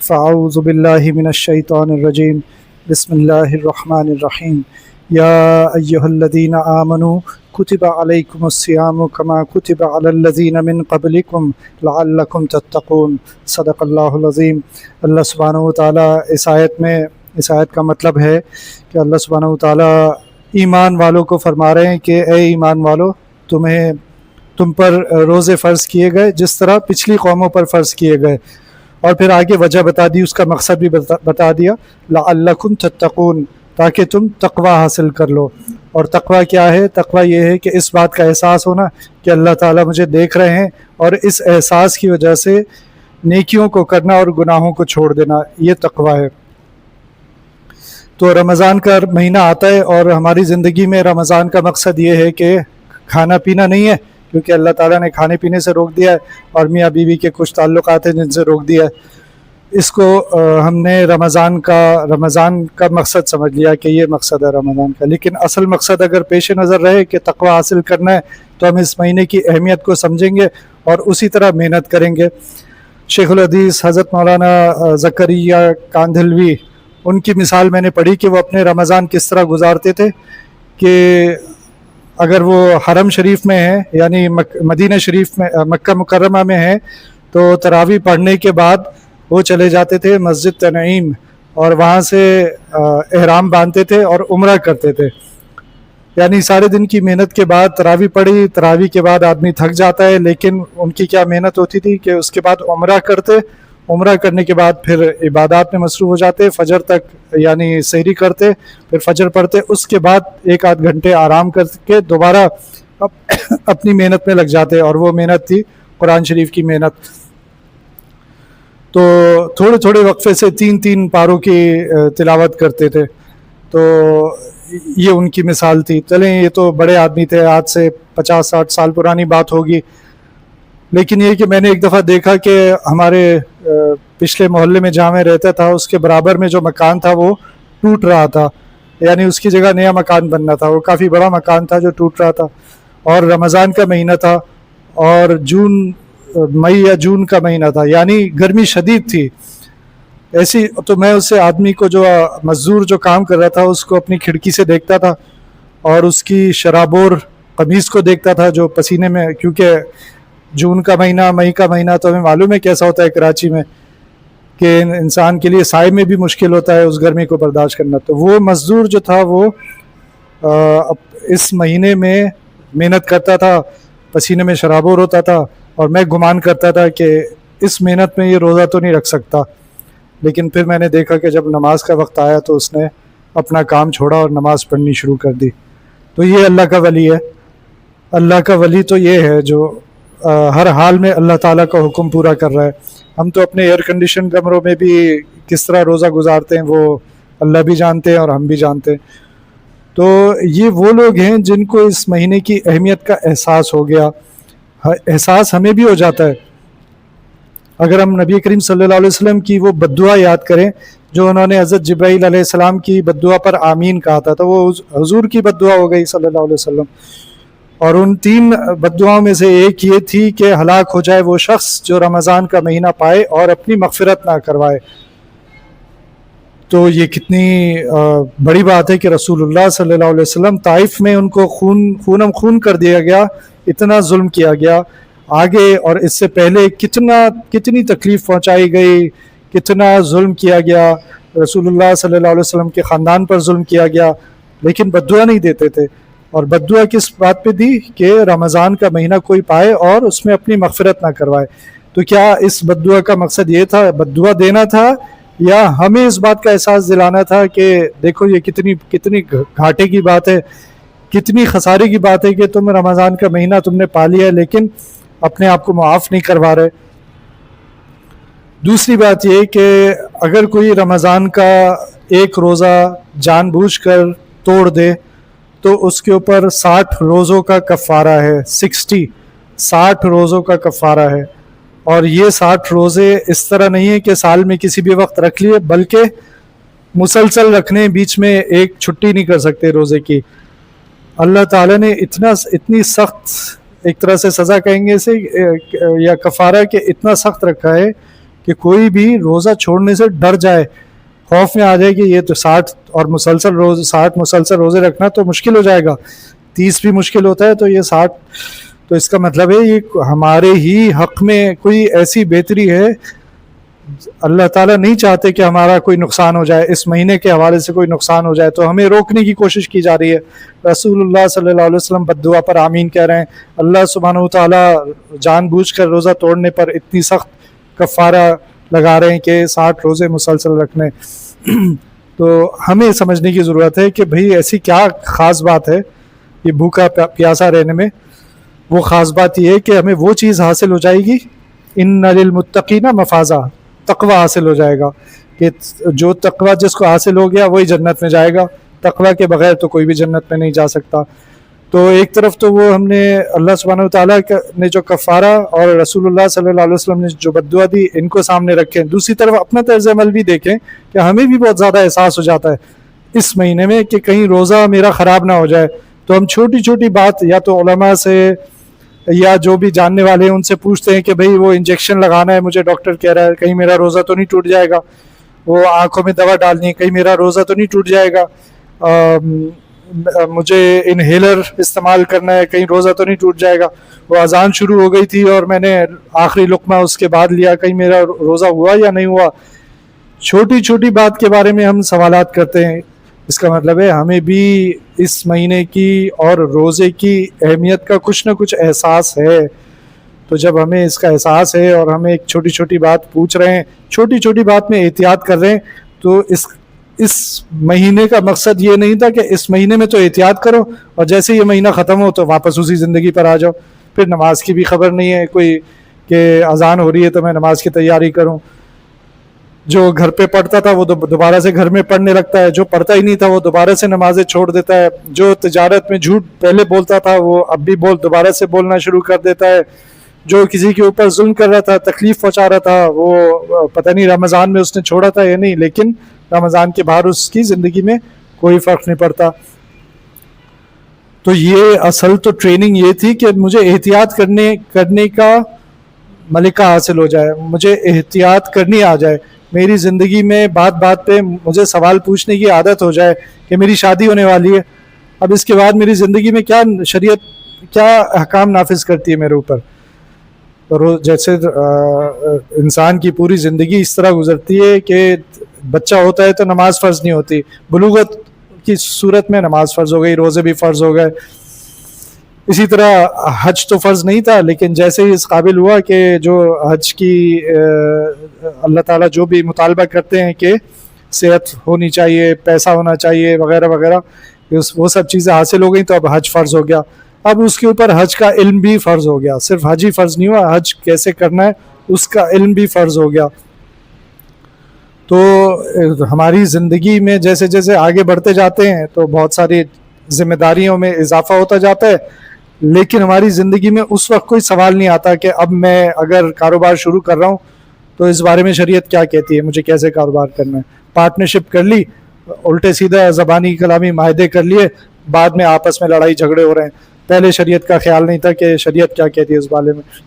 فاعوذ باللہ من الشیطان الرجیم بسم اللہ الرحمن الرحیم یا ایہا الذین آمنوا کتب علیکم الصیام کما کتب علی الذین من قبلکم لعلکم تتقون صدق اللہ العظیم۔ اللہ سبحانہ وتعالیٰ اس آیت کا مطلب ہے کہ اللہ سبحانہ وتعالیٰ ایمان والوں کو فرما رہے ہیں کہ اے ایمان والو، تم پر روزے فرض کیے گئے جس طرح پچھلی قوموں پر فرض کیے گئے، اور پھر آگے وجہ بتا دی، اس کا مقصد بھی بتا دیا، لعلکم تتقون، تاکہ تم تقوی حاصل کر لو۔ اور تقوی کیا ہے؟ تقوی یہ ہے کہ اس بات کا احساس ہونا کہ اللہ تعالیٰ مجھے دیکھ رہے ہیں، اور اس احساس کی وجہ سے نیکیوں کو کرنا اور گناہوں کو چھوڑ دینا، یہ تقوی ہے۔ تو رمضان کا مہینہ آتا ہے اور ہماری زندگی میں رمضان کا مقصد یہ ہے کہ کھانا پینا نہیں ہے، کیونکہ اللہ تعالیٰ نے کھانے پینے سے روک دیا ہے، اور میاں بیوی کے کچھ تعلقات ہیں جن سے روک دیا ہے۔ اس کو ہم نے رمضان کا مقصد سمجھ لیا کہ یہ مقصد ہے رمضان کا، لیکن اصل مقصد اگر پیش نظر رہے کہ تقوی حاصل کرنا ہے تو ہم اس مہینے کی اہمیت کو سمجھیں گے اور اسی طرح محنت کریں گے۔ شیخ الحدیث حضرت مولانا زکریا کاندھلوی، ان کی مثال میں نے پڑھی کہ وہ اپنے رمضان کس طرح گزارتے تھے کہ اگر وہ حرم شریف میں ہیں، یعنی مدینہ شریف میں، مکہ مکرمہ میں ہیں، تو تراویح پڑھنے کے بعد وہ چلے جاتے تھے مسجد تنعیم، اور وہاں سے احرام باندھتے تھے اور عمرہ کرتے تھے۔ یعنی سارے دن کی محنت کے بعد تراویح پڑھی، تراویح کے بعد آدمی تھک جاتا ہے، لیکن ان کی کیا محنت ہوتی تھی کہ اس کے بعد عمرہ کرتے، عمرہ کرنے کے بعد پھر عبادات میں مصروف ہو جاتے، فجر تک یعنی سحری کرتے، پھر فجر پڑھتے، اس کے بعد 1-8 گھنٹے آرام کر کے دوبارہ اپنی محنت میں لگ جاتے، اور وہ محنت تھی قرآن شریف کی محنت۔ تو تھوڑے تھوڑے وقفے سے 3 پاروں کی تلاوت کرتے تھے، تو یہ ان کی مثال تھی۔ چلیں، یہ تو بڑے آدمی تھے، آج سے 50-60 سال پرانی بات ہوگی، لیکن یہ کہ میں نے ایک دفعہ دیکھا کہ ہمارے پچھلے محلے میں جہاں میں رہتا تھا اس کے برابر میں جو مکان تھا وہ ٹوٹ رہا تھا، یعنی اس کی جگہ نیا مکان بننا تھا، وہ کافی بڑا مکان تھا جو ٹوٹ رہا تھا، اور رمضان کا مہینہ تھا، اور مئی یا جون کا مہینہ تھا، یعنی گرمی شدید تھی ایسی۔ تو میں اس سے آدمی کو، جو مزدور جو کام کر رہا تھا، اس کو اپنی کھڑکی سے دیکھتا تھا، اور اس کی شرابور قمیص کو دیکھتا تھا جو پسینے میں، کیونکہ جون کا مہینہ، مئی کا مہینہ تو ہمیں معلوم ہے کیسا ہوتا ہے کراچی میں، کہ انسان کے لیے سائے میں بھی مشکل ہوتا ہے اس گرمی کو برداشت کرنا۔ تو وہ مزدور جو تھا وہ اس مہینے میں محنت کرتا تھا، پسینے میں شرابور ہوتا تھا، اور میں گمان کرتا تھا کہ اس محنت میں یہ روزہ تو نہیں رکھ سکتا، لیکن پھر میں نے دیکھا کہ جب نماز کا وقت آیا تو اس نے اپنا کام چھوڑا اور نماز پڑھنی شروع کر دی۔ تو یہ اللہ کا ولی ہے۔ اللہ کا ولی تو یہ ہے جو ہر حال میں اللہ تعالیٰ کا حکم پورا کر رہا ہے۔ ہم تو اپنے ایئر کنڈیشن کمروں میں بھی کس طرح روزہ گزارتے ہیں وہ اللہ بھی جانتے ہیں اور ہم بھی جانتے ہیں۔ تو یہ وہ لوگ ہیں جن کو اس مہینے کی اہمیت کا احساس ہو گیا، احساس ہمیں بھی ہو جاتا ہے۔ اگر ہم نبی کریم صلی اللہ علیہ وسلم کی وہ بددعا یاد کریں جو انہوں نے حضرت جبرائیل علیہ السلام کی بددعا پر آمین کہا تھا، تو وہ حضور کی بددعا ہو گئی صلی اللہ علیہ وسلم، اور ان 3 بددعاؤں میں سے ایک یہ تھی کہ ہلاک ہو جائے وہ شخص جو رمضان کا مہینہ پائے اور اپنی مغفرت نہ کروائے۔ تو یہ کتنی بڑی بات ہے کہ رسول اللہ صلی اللہ علیہ وسلم طائف میں ان کو خونم خون کر دیا گیا، اتنا ظلم کیا گیا، آگے اور اس سے پہلے کتنی تکلیف پہنچائی گئی، کتنا ظلم کیا گیا، رسول اللہ صلی اللہ علیہ وسلم کے خاندان پر ظلم کیا گیا، لیکن بددعا نہیں دیتے تھے۔ اور بددعا کس بات پہ دی؟ کہ رمضان کا مہینہ کوئی پائے اور اس میں اپنی مغفرت نہ کروائے۔ تو کیا اس بددعا کا مقصد یہ تھا بددعا دینا تھا، یا ہمیں اس بات کا احساس دلانا تھا کہ دیکھو یہ کتنی گھاٹے کی بات ہے، کتنی خسارے کی بات ہے کہ تم رمضان کا مہینہ تم نے پا لیا ہے لیکن اپنے آپ کو معاف نہیں کروا رہے۔ دوسری بات یہ کہ اگر کوئی رمضان کا ایک روزہ جان بوجھ کر توڑ دے تو اس کے اوپر 60 روزوں کا کفارہ ہے، 60 روزوں کا کفارہ ہے۔ اور یہ 60 روزے اس طرح نہیں ہے کہ سال میں کسی بھی وقت رکھ لیے، بلکہ مسلسل رکھنے، بیچ میں ایک چھٹی نہیں کر سکتے روزے کی۔ اللہ تعالیٰ نے اتنی سخت ایک طرح سے سزا کہیں گے اسے یا کفارہ کہ اتنا سخت رکھا ہے کہ کوئی بھی روزہ چھوڑنے سے ڈر جائے، خوف میں آ جائے کہ یہ تو 60 اور مسلسل روزے رکھنا تو مشکل ہو جائے گا، 30 بھی مشکل ہوتا ہے تو یہ 60، تو اس کا مطلب ہے یہ ہمارے ہی حق میں کوئی ایسی بہتری ہے، اللہ تعالیٰ نہیں چاہتے کہ ہمارا کوئی نقصان ہو جائے، اس مہینے کے حوالے سے کوئی نقصان ہو جائے، تو ہمیں روکنے کی کوشش کی جا رہی ہے۔ رسول اللہ صلی اللہ علیہ وسلم بد دعا پر آمین کہہ رہے ہیں، اللہ سبحانہ و تعالیٰ جان بوجھ کر روزہ توڑنے پر اتنی سخت کفارہ لگا رہے ہیں کہ 60 روزے مسلسل رکھنے۔ تو ہمیں سمجھنے کی ضرورت ہے کہ بھئی ایسی کیا خاص بات ہے یہ بھوکا پیاسا رہنے میں؟ وہ خاص بات یہ ہے کہ ہمیں وہ چیز حاصل ہو جائے گی، ان للمتقین مفازہ، تقوی حاصل ہو جائے گا، کہ جو تقوی جس کو حاصل ہو گیا وہی جنت میں جائے گا، تقوی کے بغیر تو کوئی بھی جنت میں نہیں جا سکتا۔ تو ایک طرف تو وہ ہم نے اللہ سبحانہ و تعالیٰ نے جو کفارہ اور رسول اللہ صلی اللہ علیہ وسلم نے جو بد دعا دی ان کو سامنے رکھیں، دوسری طرف اپنا طرز عمل بھی دیکھیں کہ ہمیں بھی بہت زیادہ احساس ہو جاتا ہے اس مہینے میں کہ کہیں روزہ میرا خراب نہ ہو جائے، تو ہم چھوٹی چھوٹی بات یا تو علماء سے یا جو بھی جاننے والے ہیں ان سے پوچھتے ہیں کہ بھئی وہ انجیکشن لگانا ہے، مجھے ڈاکٹر کہہ رہا ہے کہیں میرا روزہ تو نہیں ٹوٹ جائے گا، وہ آنکھوں میں دوا ڈالنی ہے کہیں میرا روزہ تو نہیں ٹوٹ جائے گا، مجھے انہیلر استعمال کرنا ہے کہیں روزہ تو نہیں ٹوٹ جائے گا، وہ اذان شروع ہو گئی تھی اور میں نے آخری لقمہ اس کے بعد لیا، کہیں میرا روزہ ہوا یا نہیں ہوا۔ چھوٹی چھوٹی بات کے بارے میں ہم سوالات کرتے ہیں، اس کا مطلب ہے ہمیں بھی اس مہینے کی اور روزے کی اہمیت کا کچھ نہ کچھ احساس ہے۔ تو جب ہمیں اس کا احساس ہے اور ہمیں ایک چھوٹی چھوٹی بات پوچھ رہے ہیں، چھوٹی چھوٹی بات میں احتیاط کر رہے ہیں، تو اس مہینے کا مقصد یہ نہیں تھا کہ اس مہینے میں تو احتیاط کرو اور جیسے یہ مہینہ ختم ہو تو واپس اسی زندگی پر آ جاؤ، پھر نماز کی بھی خبر نہیں ہے کوئی کہ اذان ہو رہی ہے تو میں نماز کی تیاری کروں۔ جو گھر پہ پڑھتا تھا وہ دوبارہ سے گھر میں پڑھنے لگتا ہے، جو پڑھتا ہی نہیں تھا وہ دوبارہ سے نمازیں چھوڑ دیتا ہے، جو تجارت میں جھوٹ پہلے بولتا تھا وہ اب بھی دوبارہ سے بولنا شروع کر دیتا ہے، جو کسی کے اوپر ظلم کر رہا تھا، تکلیف پہنچا رہا تھا، وہ پتہ نہیں رمضان میں اس نے چھوڑا تھا یا نہیں، لیکن رمضان کے باہر اس کی زندگی میں کوئی فرق نہیں پڑتا۔ تو یہ اصل تو ٹریننگ یہ تھی کہ مجھے احتیاط کرنے کا ملکہ حاصل ہو جائے، مجھے احتیاط کرنی آ جائے، میری زندگی میں بات پہ مجھے سوال پوچھنے کی عادت ہو جائے کہ میری شادی ہونے والی ہے، اب اس کے بعد میری زندگی میں کیا شریعت کیا احکام نافذ کرتی ہے میرے اوپر۔ جیسے انسان کی پوری زندگی اس طرح گزرتی ہے کہ بچہ ہوتا ہے تو نماز فرض نہیں ہوتی، بلوغت کی صورت میں نماز فرض ہو گئی، روزے بھی فرض ہو گئے، اسی طرح حج تو فرض نہیں تھا، لیکن جیسے ہی اس قابل ہوا کہ جو حج کی اللہ تعالیٰ جو بھی مطالبہ کرتے ہیں کہ صحت ہونی چاہیے، پیسہ ہونا چاہیے وغیرہ وغیرہ، وہ سب چیزیں حاصل ہو گئیں تو اب حج فرض ہو گیا، اب اس کے اوپر حج کا علم بھی فرض ہو گیا، صرف حج ہی فرض نہیں ہوا، حج کیسے کرنا ہے اس کا علم بھی فرض ہو گیا۔ تو ہماری زندگی میں جیسے جیسے آگے بڑھتے جاتے ہیں تو بہت ساری ذمہ داریوں میں اضافہ ہوتا جاتا ہے، لیکن ہماری زندگی میں اس وقت کوئی سوال نہیں آتا کہ اب میں اگر کاروبار شروع کر رہا ہوں تو اس بارے میں شریعت کیا کہتی ہے، مجھے کیسے کاروبار کرنا ہے، پارٹنرشپ کر لی، الٹے سیدھا زبانی کلامی معاہدے کر لیے، بعد میں آپس میں لڑائی جھگڑے ہو رہے ہیں، پہلے شریعت کا خیال نہیں تھا کہ شریعت کیا کہتی ہے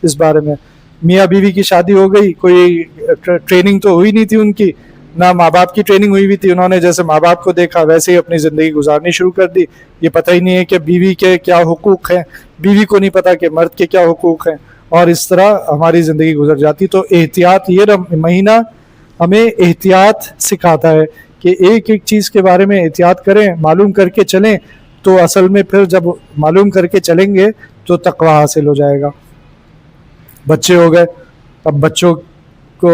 اس بارے میں۔ میاں بیوی کی شادی ہو گئی، کوئی ٹریننگ تو ہوئی نہیں تھی ان کی، نہ ماں باپ کی ٹریننگ ہوئی تھی، انہوں نے جیسے ماں باپ کو دیکھا ویسے ہی اپنی زندگی گزارنی شروع کر دی، یہ پتہ ہی نہیں ہے کہ بیوی کے کیا حقوق ہیں، بیوی کو نہیں پتا کہ مرد کے کیا حقوق ہیں، اور اس طرح ہماری زندگی گزر جاتی۔ تو احتیاط، یہ مہینہ ہمیں احتیاط سکھاتا ہے کہ ایک ایک چیز کے بارے میں احتیاط کریں، معلوم کر کے چلیں، تو اصل میں پھر جب معلوم کر کے چلیں گے تو تقوی حاصل ہو جائے گا۔ بچے ہو گئے، اب بچوں کو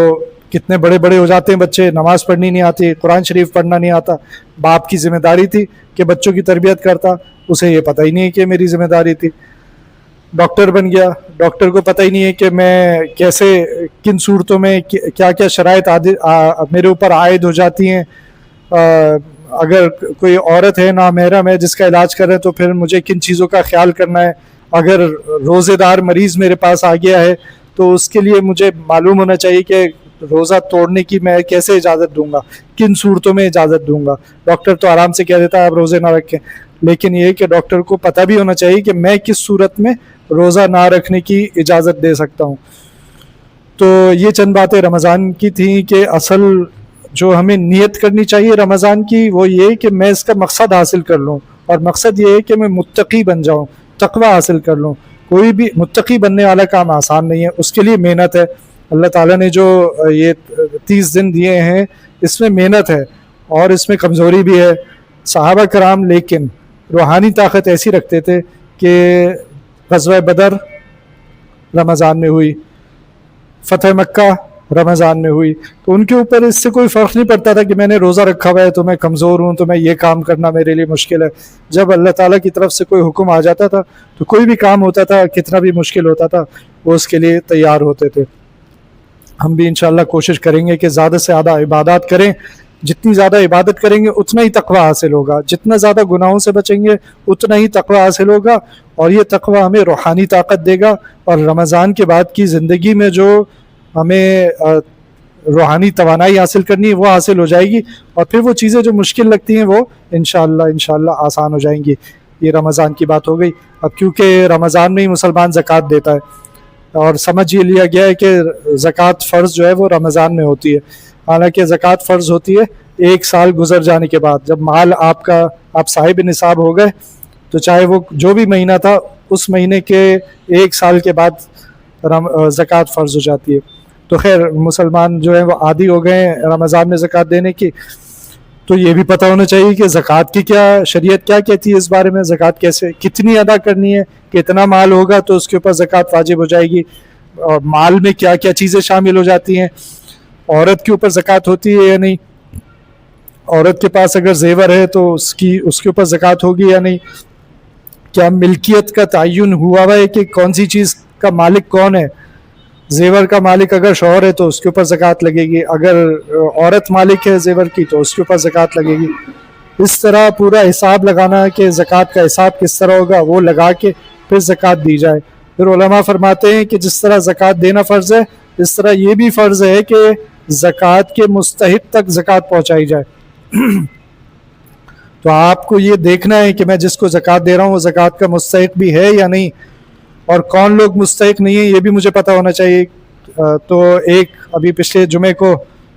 کتنے بڑے بڑے ہو جاتے ہیں بچے، نماز پڑھنی نہیں آتی، قرآن شریف پڑھنا نہیں آتا، باپ کی ذمہ داری تھی کہ بچوں کی تربیت کرتا، اسے یہ پتہ ہی نہیں ہے کہ میری ذمہ داری تھی۔ ڈاکٹر بن گیا، ڈاکٹر کو پتہ ہی نہیں ہے کہ میں کیسے، کن صورتوں میں کیا کیا شرائط میرے اوپر عائد ہو جاتی ہیں، اگر کوئی عورت ہے نامحرم ہے جس کا علاج کر رہے ہیں تو پھر مجھے کن چیزوں کا خیال کرنا ہے، اگر روزے دار مریض میرے پاس آ گیا ہے تو اس کے لیے مجھے معلوم ہونا چاہیے کہ روزہ توڑنے کی میں کیسے اجازت دوں گا، کن صورتوں میں اجازت دوں گا۔ ڈاکٹر تو آرام سے کہہ دیتا ہے آپ روزے نہ رکھیں، لیکن یہ کہ ڈاکٹر کو پتہ بھی ہونا چاہیے کہ میں کس صورت میں روزہ نہ رکھنے کی اجازت دے سکتا ہوں۔ تو یہ چند باتیں رمضان کی تھیں کہ اصل جو ہمیں نیت کرنی چاہیے رمضان کی وہ یہ کہ میں اس کا مقصد حاصل کر لوں، اور مقصد یہ ہے کہ میں متقی بن جاؤں، تقوی حاصل کر لوں۔ کوئی بھی متقی بننے والا کام آسان نہیں ہے، اس کے لیے محنت ہے۔ اللہ تعالیٰ نے جو یہ 30 دن دیے ہیں اس میں محنت ہے اور اس میں کمزوری بھی ہے۔ صحابہ کرام لیکن روحانی طاقت ایسی رکھتے تھے کہ غزوہ بدر رمضان میں ہوئی، فتح مکہ رمضان میں ہوئی، تو ان کے اوپر اس سے کوئی فرق نہیں پڑتا تھا کہ میں نے روزہ رکھا ہوا ہے تو میں کمزور ہوں تو میں یہ کام کرنا میرے لیے مشکل ہے۔ جب اللہ تعالیٰ کی طرف سے کوئی حکم آ جاتا تھا تو کوئی بھی کام ہوتا تھا، کتنا بھی مشکل ہوتا تھا، وہ اس کے لیے تیار ہوتے تھے۔ ہم بھی انشاءاللہ کوشش کریں گے کہ زیادہ سے زیادہ عبادات کریں، جتنی زیادہ عبادت کریں گے اتنا ہی تقوی حاصل ہوگا، جتنا زیادہ گناہوں سے بچیں گے اتنا ہی تقوی حاصل ہوگا، اور یہ تقوی ہمیں روحانی طاقت دے گا، اور رمضان کے بعد کی زندگی میں جو ہمیں روحانی توانائی حاصل کرنی ہے وہ حاصل ہو جائے گی، اور پھر وہ چیزیں جو مشکل لگتی ہیں وہ انشاءاللہ آسان ہو جائیں گی۔ یہ رمضان کی بات ہو گئی۔ اب کیونکہ رمضان میں ہی مسلمان زکوٰۃ دیتا ہے، اور سمجھ یہ لیا گیا ہے کہ زکوٰۃ فرض جو ہے وہ رمضان میں ہوتی ہے، حالانکہ زکوٰۃ فرض ہوتی ہے 1 سال گزر جانے کے بعد۔ جب مال آپ صاحب نصاب ہو گئے تو چاہے وہ جو بھی مہینہ تھا اس مہینے کے 1 سال کے بعد زکوٰۃ فرض ہو جاتی ہے۔ تو خیر مسلمان جو ہیں وہ عادی ہو گئے ہیں رمضان میں زکوٰۃ دینے کی، تو یہ بھی پتہ ہونا چاہیے کہ زکوٰۃ کی کیا شریعت کیا کہتی ہے اس بارے میں، زکوٰۃ کیسے کتنی ادا کرنی ہے، کتنا مال ہوگا تو اس کے اوپر زکوٰۃ واجب ہو جائے گی، اور مال میں کیا کیا چیزیں شامل ہو جاتی ہیں، عورت کے اوپر زکوٰۃ ہوتی ہے یا نہیں، عورت کے پاس اگر زیور ہے تو اس کے اوپر زکوٰۃ ہوگی یا نہیں، کیا ملکیت کا تعین ہوا ہے کہ کون سی چیز کا مالک کون ہے، زیور کا مالک اگر شوہر ہے تو اس کے اوپر زکوٰۃ لگے گی، اگر عورت مالک ہے زیور کی تو اس کے اوپر زکوٰۃ لگے گی۔ اس طرح پورا حساب لگانا ہے کہ زکوٰۃ کا حساب کس طرح ہوگا، وہ لگا کے پھر زکوٰۃ دی جائے۔ پھر علماء فرماتے ہیں کہ جس طرح زکوٰۃ دینا فرض ہے اس طرح یہ بھی فرض ہے کہ زکوٰۃ کے مستحق تک زکوٰۃ پہنچائی جائے۔ تو آپ کو یہ دیکھنا ہے کہ میں جس کو زکوٰۃ دے رہا ہوں وہ زکوٰۃ کا مستحق بھی ہے یا نہیں، اور کون لوگ مستحق نہیں ہیں یہ بھی مجھے پتہ ہونا چاہیے۔ تو ایک ابھی پچھلے جمعے کو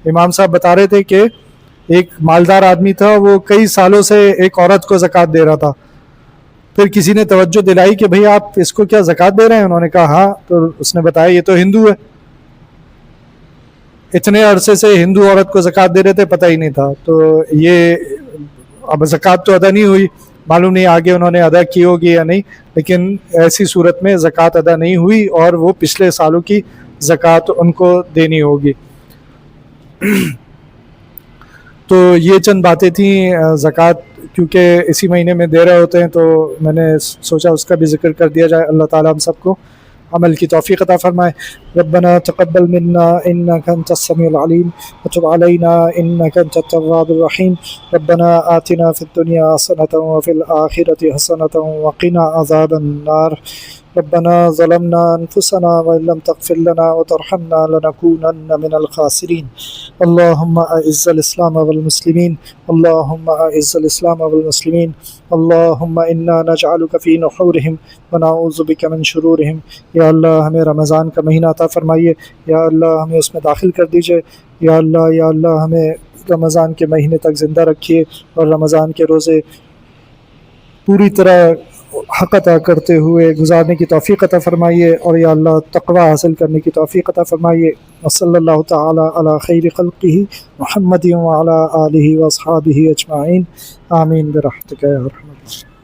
امام صاحب بتا رہے تھے کہ ایک مالدار آدمی تھا، وہ کئی سالوں سے ایک عورت کو زکوٰۃ دے رہا تھا، پھر کسی نے توجہ دلائی کہ بھئی آپ اس کو کیا زکوٰۃ دے رہے ہیں، انہوں نے کہا ہاں، تو اس نے بتایا یہ تو ہندو ہے، اتنے عرصے سے ہندو عورت کو زکوٰۃ دے رہے تھے پتہ ہی نہیں تھا، تو یہ اب زکوٰۃ تو ادا نہیں ہوئی، معلوم نہیں آگے انہوں نے ادا کی ہوگی یا نہیں، لیکن ایسی صورت میں زکوٰۃ ادا نہیں ہوئی اور وہ پچھلے سالوں کی زکوٰۃ ان کو دینی ہوگی۔ تو یہ چند باتیں تھیں زکوٰۃ، کیونکہ اسی مہینے میں دے رہے ہوتے ہیں تو میں نے سوچا اس کا بھی ذکر کر دیا جائے۔ اللہ تعالیٰ ہم سب کو عمل کی توفیق عطا فرمائے۔ ربنا تقبل منا انك انت السميع العليم وتب علينا انك انت التواب الرحيم۔ ربنا آتنا في الدنيا حسنة وفي الآخرة حسنة وقنا عذاب النار۔ ربنا ظلمنا انفسنا وان لم تغفر لنا وترحمنا لنكونن من الخاسرين۔ اللهم اعز الاسلام والمسلمين، اللهم اعز الاسلام والمسلمين، اللهم انا نجعلك في نحورهم ونعوذ بك من شرورهم۔ یا اللہ ہمیں رمضان کا مہینہ عطا فرمائیے، یا اللہ ہمیں اس میں داخل کر دیجئے، یا اللہ ہمیں رمضان کے مہینے تک زندہ رکھیے اور رمضان کے روزے پوری طرح حق عطا کرتے ہوئے گزارنے کی توفیق عطا فرمائیے، اور یا اللہ تقوی حاصل کرنے کی توفیق عطا فرمائیے۔ وصلی اللہ تعالی علی خیر خلقہ محمد وعلی آلہ واصحابہ اجمعین، آمین برحمتک یا ارحم الراحمین۔